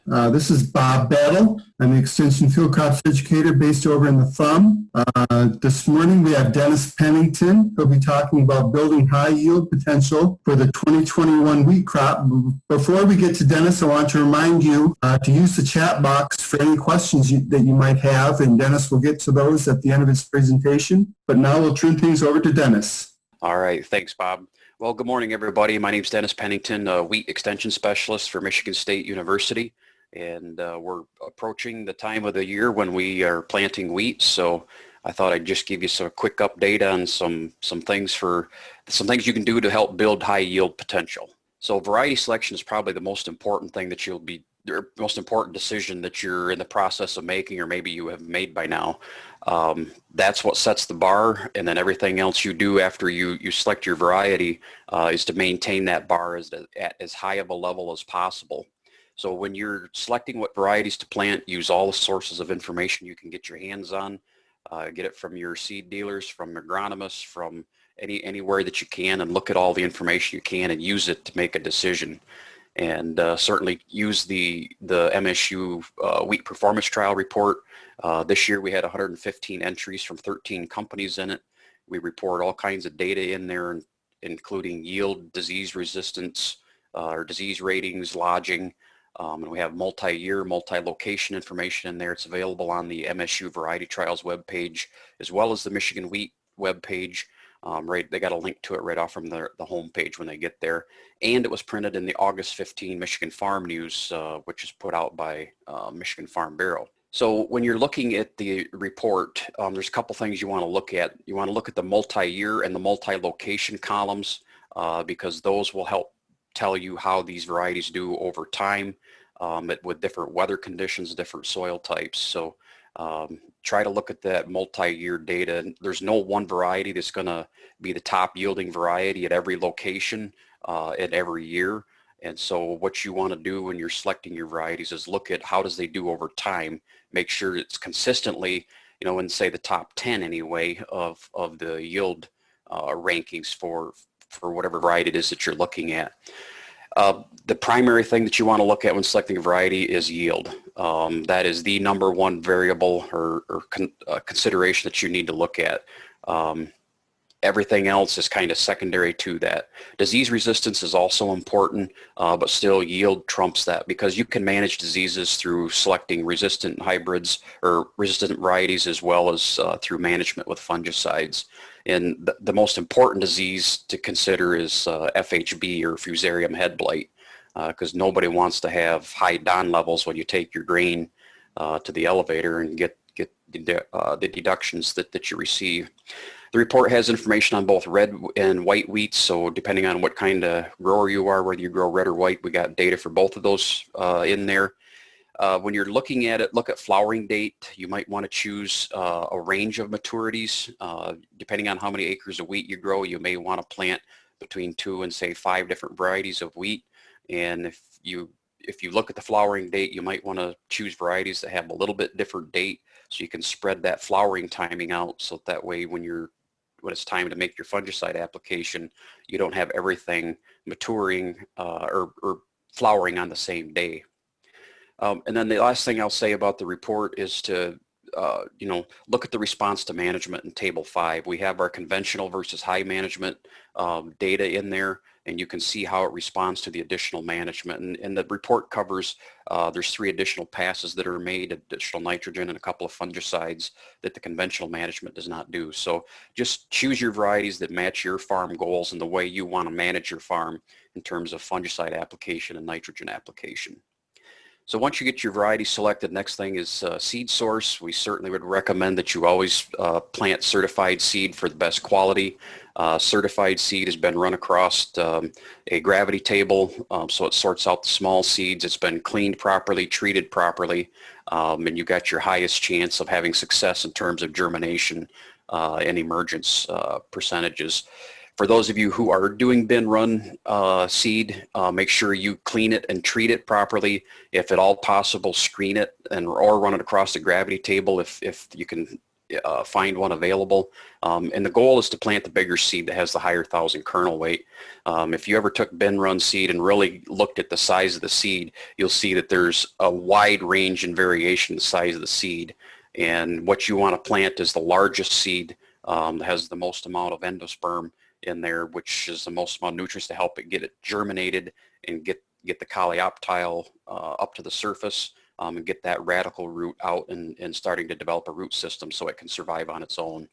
This is Bob Battle. I'm the Extension Field Crops Educator based over in the Thumb. This morning we have Dennis Pennington. He'll be talking about building high yield potential for the 2021 wheat crop. Before we get to Dennis, I want to remind you to use the chat box for any questions that you might have, and Dennis will get to those at the end of his presentation. But now we'll turn things over to Dennis. All right, thanks, Bob. Well, good morning, everybody. My name is Dennis Pennington, Wheat Extension Specialist for Michigan State University. And we're approaching the time of the year when we are planting wheat. So I thought I'd just give you some quick update on some things you can do to help build high yield potential. So variety selection is probably the most important thing that most important decision that you're in the process of making, or maybe you have made by now. That's what sets the bar, and then everything else you do after you select your variety is to maintain that bar at as high of a level as possible. So when you're selecting what varieties to plant, use all the sources of information you can get your hands on. Get it from your seed dealers, from agronomists, from anywhere that you can, and look at all the information you can and use it to make a decision. And certainly use the MSU Wheat Performance Trial Report. This year we had 115 entries from 13 companies in it. We report all kinds of data in there, including yield, disease resistance, or disease ratings, lodging. And we have multi-year, multi-location information in there. It's available on the MSU Variety Trials webpage, as well as the Michigan Wheat webpage. They got a link to it right off from the home page when they get there. And it was printed in the August 15 Michigan Farm News, which is put out by Michigan Farm Bureau. So when you're looking at the report, there's a couple things you want to look at. You want to look at the multi-year and the multi-location columns because those will help tell you how these varieties do over time with different weather conditions, different soil types. So try to look at that multi-year data. There's no one variety that's going to be the top yielding variety at every location at every year. And so what you want to do when you're selecting your varieties is look at how does they do over time. Make sure it's consistently, in say the top 10 anyway of the yield rankings for whatever variety it is that you're looking at. The primary thing that you want to look at when selecting a variety is yield. That is the number one variable or consideration that you need to look at. Everything else is kind of secondary to that. Disease resistance is also important, but still yield trumps that because you can manage diseases through selecting resistant hybrids or resistant varieties as well as through management with fungicides. And the most important disease to consider is FHB or Fusarium head blight because nobody wants to have high DON levels when you take your grain to the elevator and get the deductions that you receive. The report has information on both red and white wheat, so depending on what kind of grower you are, whether you grow red or white, we got data for both of those in there. When you're looking at it, look at flowering date. You might want to choose a range of maturities. Depending on how many acres of wheat you grow, you may want to plant between 2 and say 5 different varieties of wheat. And if you look at the flowering date, you might want to choose varieties that have a little bit different date so you can spread that flowering timing out so that way when it's time to make your fungicide application, you don't have everything maturing or flowering on the same day. And then the last thing I'll say about the report is to look at the response to management in Table 5. We have our conventional versus high management data in there, and you can see how it responds to the additional management. And the report covers, there's 3 additional passes that are made, additional nitrogen and a couple of fungicides that the conventional management does not do. So just choose your varieties that match your farm goals and the way you want to manage your farm in terms of fungicide application and nitrogen application. So once you get your variety selected, next thing is seed source. We certainly would recommend that you always plant certified seed for the best quality. Certified seed has been run across a gravity table, so it sorts out the small seeds. It's been cleaned properly, treated properly, and you got your highest chance of having success in terms of germination and emergence percentages. For those of you who are doing bin run seed, make sure you clean it and treat it properly. If at all possible, screen it or run it across the gravity table if you can find one available. And the goal is to plant the bigger seed that has the higher 1,000 kernel weight. If you ever took bin run seed and really looked at the size of the seed, you'll see that there's a wide range and variation in the size of the seed. And what you want to plant is the largest seed that has the most amount of endosperm in there, which is the most amount of nutrients to help it get it germinated and get the coleoptile up to the surface, and get that radical root out and starting to develop a root system so it can survive on its own.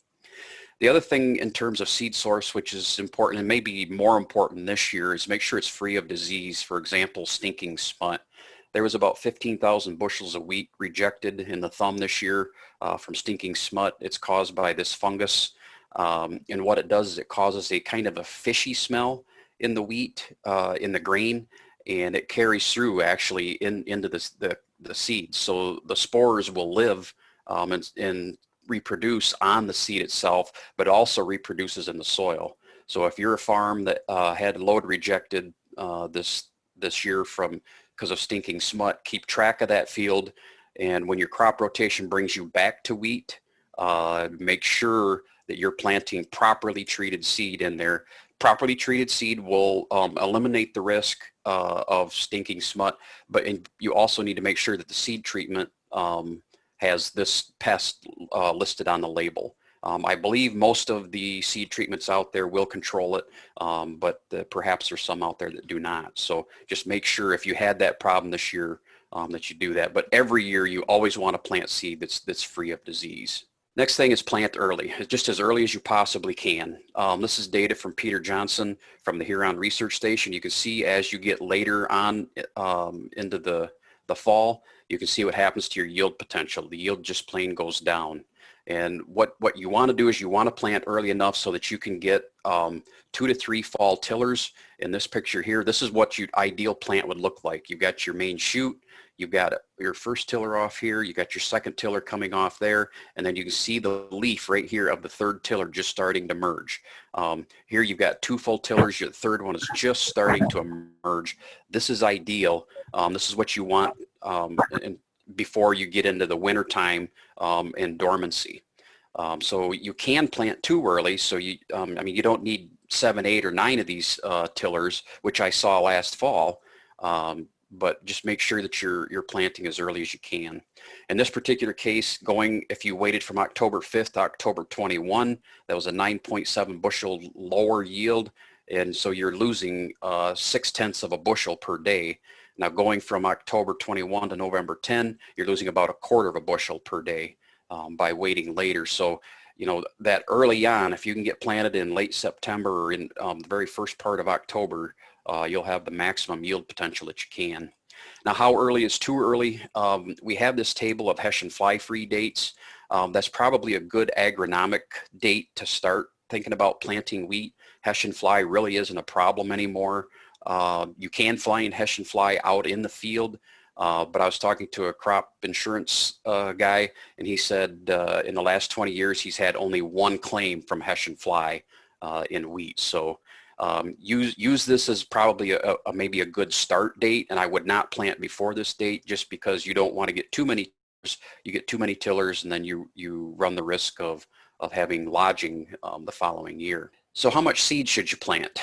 The other thing in terms of seed source, which is important and maybe more important this year, is make sure it's free of disease. For example, stinking smut. There was about 15,000 bushels of wheat rejected in the thumb this year from stinking smut. It's caused by this fungus. And what it does is it causes a kind of a fishy smell in the wheat, in the grain, and it carries through actually into the seeds. So the spores will live and reproduce on the seed itself, but also reproduces in the soil. So if you're a farm that had load rejected this year because of stinking smut, keep track of that field. And when your crop rotation brings you back to wheat, make sure that you're planting properly treated seed in there. Properly treated seed will eliminate the risk of stinking smut, but you also need to make sure that the seed treatment has this pest listed on the label. I believe most of the seed treatments out there will control it, but perhaps there's some out there that do not. So just make sure if you had that problem this year that you do that. But every year you always want to plant seed that's free of disease. Next thing is plant early, just as early as you possibly can. This is data from Peter Johnson from the Huron Research Station. You can see as you get later on into the fall, you can see what happens to your yield potential. The yield just plain goes down. And what you want to do is you want to plant early enough so that you can get 2 to 3 fall tillers. In this picture here, this is what your ideal plant would look like. You've got your main shoot, you've got your first tiller off here, you got your second tiller coming off there, and then you can see the leaf right here of the third tiller just starting to merge. Here you've got 2 full tillers, your third one is just starting to emerge. This is ideal. This is what you want before you get into the winter time and dormancy. So you can plant too early. So you don't need 7, 8, or 9 of these tillers, which I saw last fall. But just make sure that you're planting as early as you can. In this particular case, if you waited from October 5th to October 21, that was a 9.7 bushel lower yield. And so you're losing 0.6 of a bushel per day. Now going from October 21 to November 10, you're losing about 1/4 of a bushel per day by waiting later. So, that early on, if you can get planted in late September or in the very first part of October, you'll have the maximum yield potential that you can. Now, how early is too early? We have this table of Hessian fly-free dates. That's probably a good agronomic date to start thinking about planting wheat. Hessian fly really isn't a problem anymore. You can fly in Hessian fly out in the field, but I was talking to a crop insurance guy, and he said in the last 20 years he's had only 1 claim from Hessian fly in wheat. So use this as probably maybe a good start date, and I would not plant before this date just because you don't want to get too many tillers. You get too many tillers and then you run the risk of having lodging the following year. So how much seed should you plant?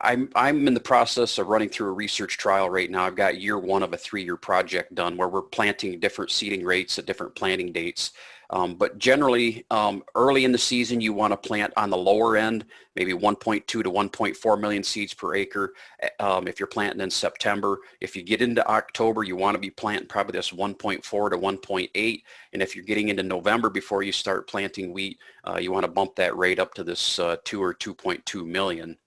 I'm in the process of running through a research trial right now. I've got year 1 of a 3-year project done where we're planting different seeding rates at different planting dates. But generally, early in the season, you want to plant on the lower end, maybe 1.2 to 1.4 million seeds per acre if you're planting in September. If you get into October, you want to be planting probably this 1.4 to 1.8. And if you're getting into November before you start planting wheat, you want to bump that rate up to this 2 or 2.2 million.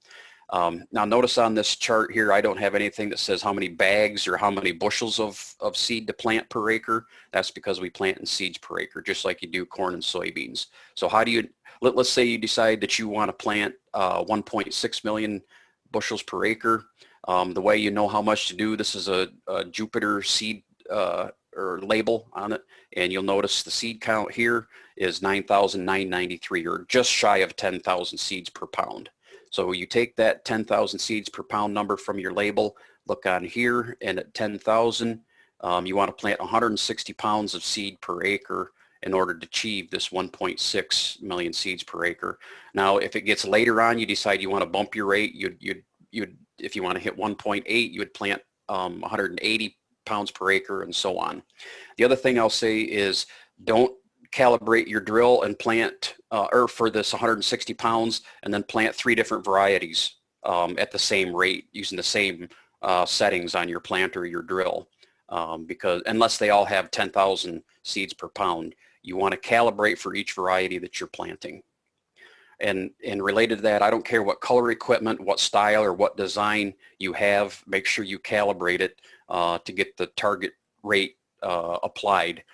Now notice on this chart here, I don't have anything that says how many bags or how many bushels of seed to plant per acre. That's because we plant in seeds per acre, just like you do corn and soybeans. So how do you, let's say you decide that you want to plant 1.6 million bushels per acre. The way you know how much to do, this is a Jupiter seed or label on it, and you'll notice the seed count here is 9,993, or just shy of 10,000 seeds per pound. So you take that 10,000 seeds per pound number from your label, look on here, and at 10,000, you want to plant 160 pounds of seed per acre, in order to achieve this 1.6 million seeds per acre. Now, if it gets later on, you decide you want to bump your rate, you'd if you want to hit 1.8, you would plant 180 pounds per acre and so on. The other thing I'll say is don't calibrate your drill and plant or for this 160 pounds and then plant 3 different varieties at the same rate using the same settings on your planter or your drill, because unless they all have 10,000 seeds per pound, you want to calibrate for each variety that you're planting. And related to that, I don't care what color equipment, what style or what design you have, make sure you calibrate it to get the target rate applied.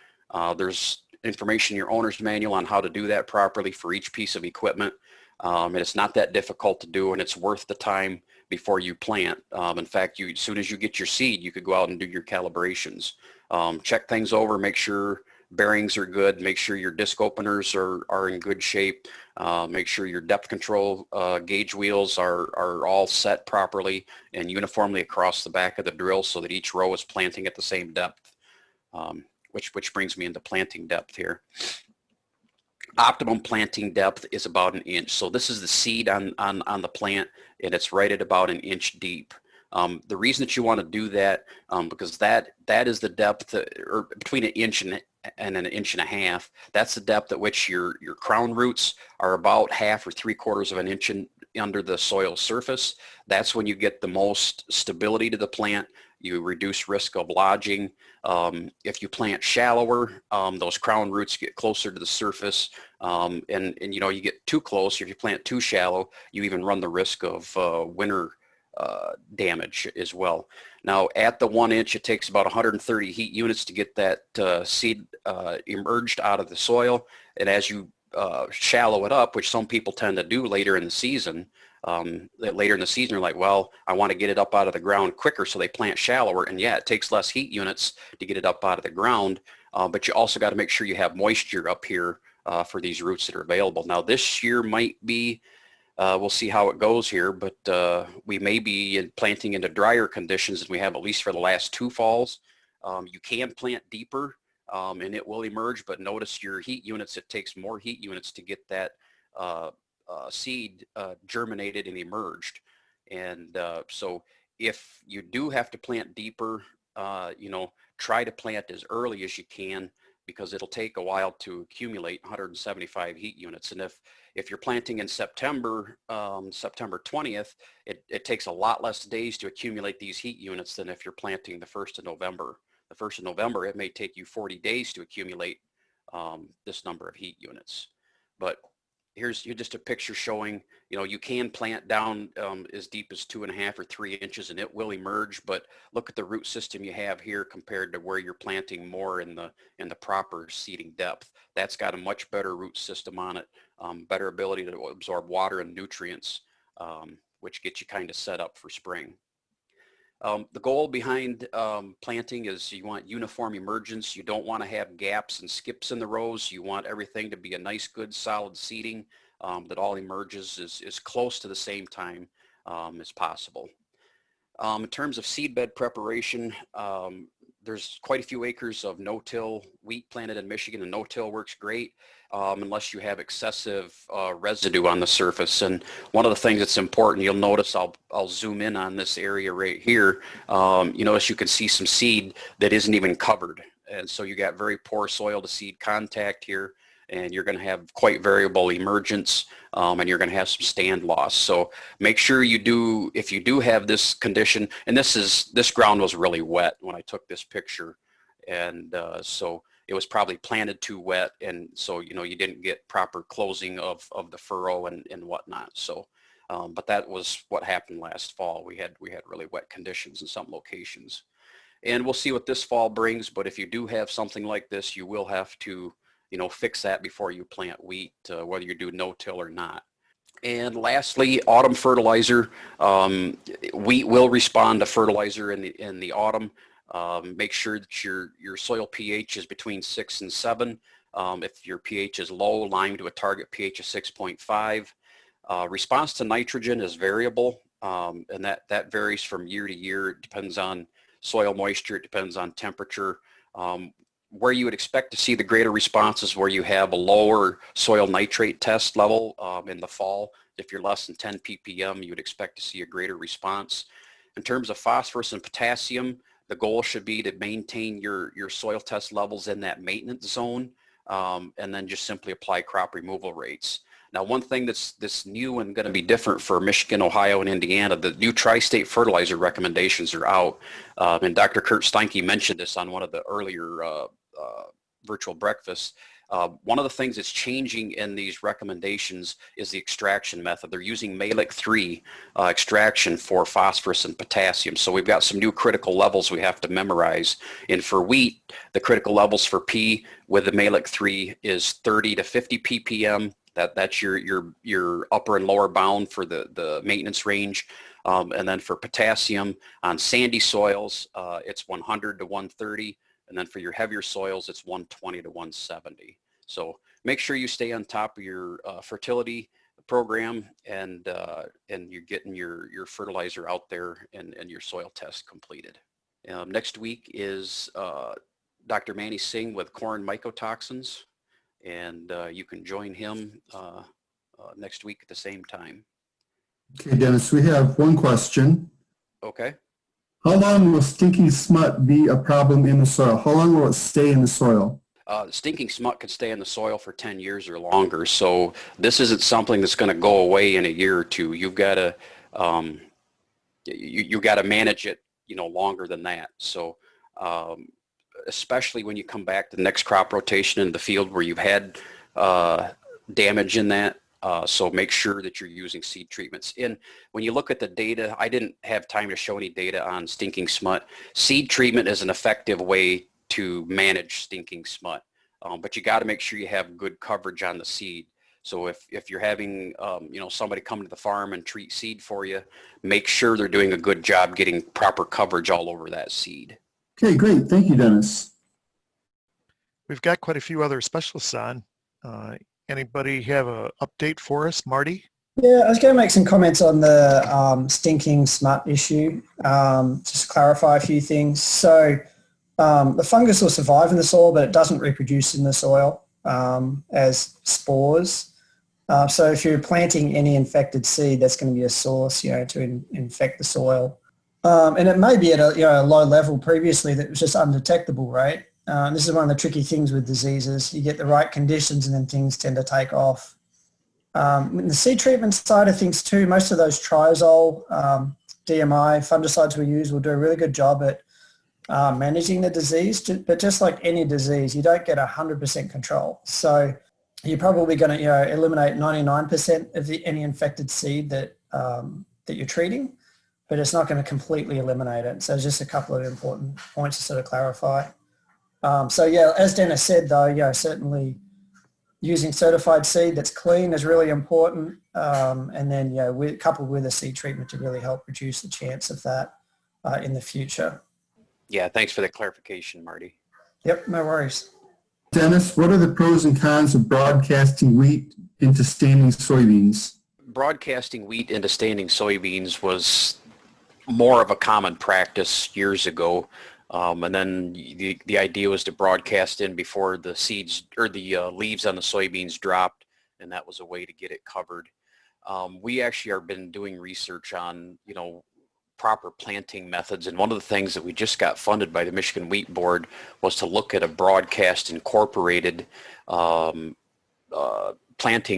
There's information in your owner's manual on how to do that properly for each piece of equipment. And it's not that difficult to do, and it's worth the time before you plant. In fact, as soon as you get your seed, you could go out and do your calibrations. Check things over, make sure bearings are good, make sure your disc openers are in good shape, make sure your depth control gauge wheels are all set properly and uniformly across the back of the drill so that each row is planting at the same depth, which brings me into planting depth here. Optimum planting depth is about 1 inch. So this is the seed on the plant, and it's right at about 1 inch deep. The reason that you want to do that, because that is the depth, or between 1 inch and 1.5 inches, that's the depth at which your crown roots are about 1/2 or 3/4 of an inch under the soil surface. That's when you get the most stability to the plant. You reduce risk of lodging. If you plant shallower, those crown roots get closer to the surface, and you know, you get too close. If you plant too shallow, you even run the risk of winter damage as well. Now, at the 1 inch, it takes about 130 heat units to get that seed emerged out of the soil. And as you shallow it up, which some people tend to do later in the season, they're like, well, I want to get it up out of the ground quicker, so they plant shallower. And yeah, it takes less heat units to get it up out of the ground, but you also got to make sure you have moisture up here for these roots that are available. Now, this year might be, we'll see how it goes here, but we may be planting into drier conditions than we have at least for the last 2 falls. You can plant deeper and it will emerge, but notice your heat units, it takes more heat units to get that seed germinated and emerged. And so if you do have to plant deeper, you know, try to plant as early as you can, because it'll take a while to accumulate 175 heat units. And if you're planting in September, September 20th, it takes a lot less days to accumulate these heat units than if you're planting the 1st of November. The 1st of November, it may take you 40 days to accumulate this number of heat units. But here's just a picture showing, you know, you can plant down as deep as 2.5 or 3 inches and it will emerge, but look at the root system you have here compared to where you're planting more in the proper seeding depth. That's got a much better root system on it, better ability to absorb water and nutrients, which gets you kind of set up for spring. The goal behind planting is you want uniform emergence. You don't want to have gaps and skips in the rows. You want everything to be a nice, good, solid seeding that all emerges is close to the same time as possible. In terms of seed bed preparation, there's quite a few acres of no-till wheat planted in Michigan, and no-till works great unless you have excessive residue on the surface. And one of the things that's important, you'll notice, I'll zoom in on this area right here. You notice you can see some seed that isn't even covered. And so you got very poor soil to seed contact here, and you're going to have quite variable emergence, and you're going to have some stand loss. So make sure you do, if you do have this condition, and this ground was really wet when I took this picture, and so it was probably planted too wet, and so, you know, you didn't get proper closing of the furrow and whatnot. So, but that was what happened last fall. We had really wet conditions in some locations, and we'll see what this fall brings. But if you do have something like this, you will have to, you know, fix that before you plant wheat, whether you do no-till or not. And lastly, autumn fertilizer. Wheat will respond to fertilizer in the autumn. Make sure that your soil pH is between 6 and 7. If your pH is low, lime to a target pH of 6.5. Response to nitrogen is variable, and that varies from year to year. It depends on soil moisture. It depends on temperature. where you would expect to see the greater responses where you have a lower soil nitrate test level in the fall. If you're less than 10 ppm, you would expect to see a greater response. In terms of phosphorus and potassium, the goal should be to maintain your soil test levels in that maintenance zone, and then just simply apply crop removal rates. Now, one thing that's new and going to be different for Michigan, Ohio, and Indiana, the new tri-state fertilizer recommendations are out. And Dr. Kurt Steinke mentioned this on one of the earlier virtual breakfasts. One of the things that's changing in these recommendations is the extraction method. They're using Malic 3 extraction for phosphorus and potassium. So we've got some new critical levels we have to memorize. And for wheat, the critical levels for P with the Malic 3 is 30 to 50 ppm. That's your upper and lower bound for the maintenance range. And then for potassium on sandy soils, it's 100 to 130. And then for your heavier soils, it's 120 to 170. So make sure you stay on top of your fertility program, and you're getting your fertilizer out there and your soil test completed. Next week is Dr. Manny Singh with corn mycotoxins, and you can join him next week at the same time. Okay, Dennis, we have one question. Okay. How long will stinking smut be a problem in the soil? How long will it stay in the soil? Stinking smut could stay in the soil for 10 years or longer. So this isn't something that's going to go away in a year or two. You've got to you've got to manage it, longer than that. So especially when you come back to the next crop rotation in the field where you've had damage in that. So make sure that you're using seed treatments. And when you look at the data, I didn't have time to show any data on stinking smut. Seed treatment is an effective way to manage stinking smut, but you got to make sure you have good coverage on the seed. So if you're having somebody come to the farm and treat seed for you, make sure they're doing a good job getting proper coverage all over that seed. Okay, great. Thank you, Dennis. We've got quite a few other specialists on. Anybody have an update for us, Marty? Yeah, I was going to make some comments on the stinking smut issue, just to clarify a few things. So the fungus will survive in the soil, but it doesn't reproduce in the soil as spores. So if you're planting any infected seed, that's going to be a source, to infect the soil. And it may be at a low level previously that was just undetectable, right? This is one of the tricky things with diseases. You get the right conditions and then things tend to take off. The seed treatment side of things too, most of those triazole, DMI, fungicides we use will do a really good job at managing the disease, but just like any disease, you don't get 100% control. So you're probably going to eliminate 99% of any infected seed that you're treating, but it's not going to completely eliminate it. So just a couple of important points to sort of clarify. So yeah, as Dennis said though, certainly using certified seed that's clean is really important. And then, coupled with a seed treatment to really help reduce the chance of that in the future. Yeah, thanks for the clarification, Marty. Yep, no worries. Dennis, what are the pros and cons of broadcasting wheat into standing soybeans? Broadcasting wheat into standing soybeans was more of a common practice years ago. And then the idea was to broadcast in before the seeds or the leaves on the soybeans dropped, and that was a way to get it covered. We actually have been doing research on, proper planting methods, and one of the things that we just got funded by the Michigan Wheat Board was to look at a broadcast incorporated planting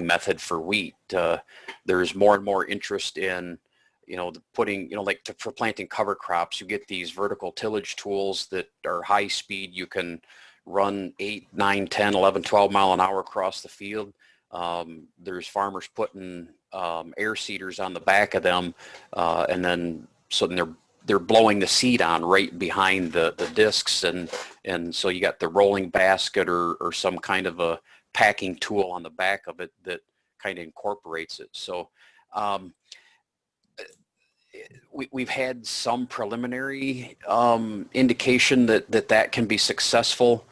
method for wheat. There's more and more interest in putting, for planting cover crops, you get these vertical tillage tools that are high speed. You can run 8, 9, 10, 11, 12 mile an hour across the field. There's farmers putting air seeders on the back of them, and then they're blowing the seed on right behind the discs, and so you got the rolling basket or some kind of a packing tool on the back of it that kind of incorporates it. So we've had some preliminary indication that can be successful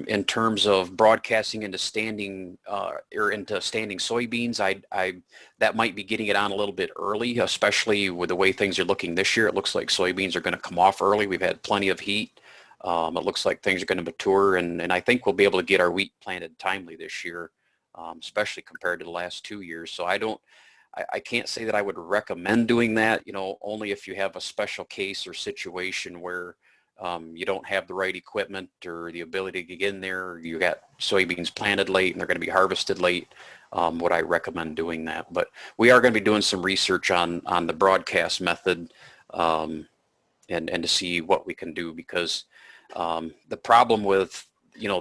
in terms of broadcasting into standing soybeans. That might be getting it on a little bit early, especially with the way things are looking this year. It looks like soybeans are going to come off early. We've had plenty of heat. It looks like things are going to mature, and I think we'll be able to get our wheat planted timely this year, especially compared to the last 2 years. So I can't say that I would recommend doing that, only if you have a special case or situation where you don't have the right equipment or the ability to get in there. You got soybeans planted late and they're going to be harvested late. Would I recommend doing that? But we are going to be doing some research on the broadcast method and to see what we can do, because the problem with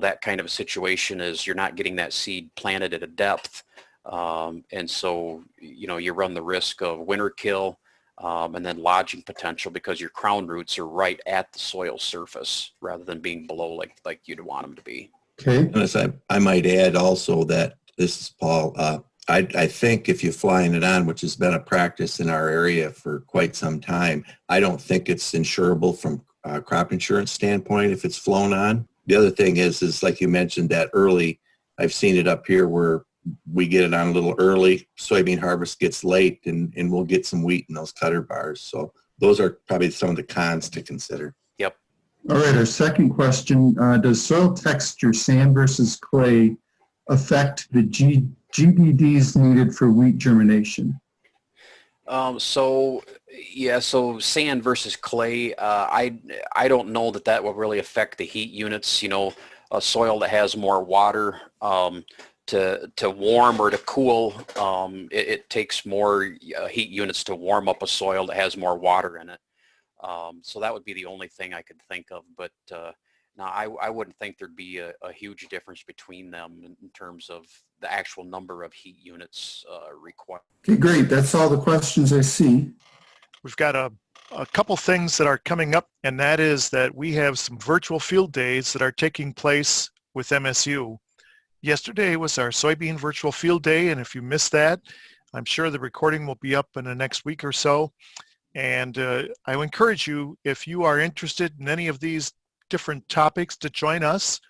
that kind of a situation is you're not getting that seed planted at a depth, and so you run the risk of winter kill and then lodging potential, because your crown roots are right at the soil surface rather than being below like you'd want them to be. Okay. Dennis, I might add also that, this is Paul, I think if you're flying it on, which has been a practice in our area for quite some time, I don't think it's insurable from a crop insurance standpoint if it's flown on. The other thing is like you mentioned, that early, I've seen it up here where we get it on a little early, soybean harvest gets late, and we'll get some wheat in those cutter bars. So those are probably some of the cons to consider. Yep. All right, our second question, does soil texture, sand versus clay, affect the GBDs needed for wheat germination? So sand versus clay, I don't know that will really affect the heat units. A soil that has more water to warm or to cool, it takes more heat units to warm up a soil that has more water in it. So that would be the only thing I could think of. But no, I wouldn't think there'd be a huge difference between them in terms of the actual number of heat units required. Okay, great. That's all the questions I see. We've got a couple things that are coming up, and that is that we have some virtual field days that are taking place with MSU. Yesterday was our soybean virtual field day, and if you missed that, I'm sure the recording will be up in the next week or so. And I would encourage you, if you are interested in any of these different topics, to join us.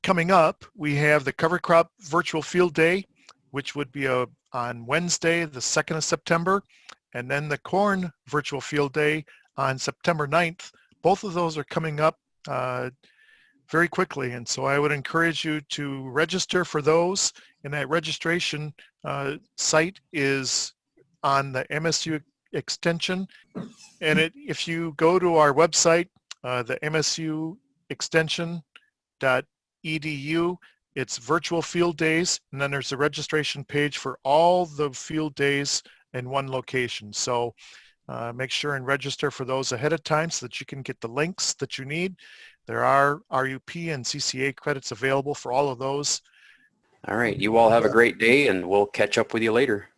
Coming up, we have the cover crop virtual field day, which would be on Wednesday, the 2nd of September, and then the corn virtual field day on September 9th. Both of those are coming up very quickly, and so I would encourage you to register for those, and that registration site is on the MSU extension. And if you go to our website, the MSU extension.edu, it's virtual field days, and then there's a registration page for all the field days in one location. So make sure and register for those ahead of time so that you can get the links that you need. There are RUP and CCA credits available for all of those. All right. You all have a great day, and we'll catch up with you later.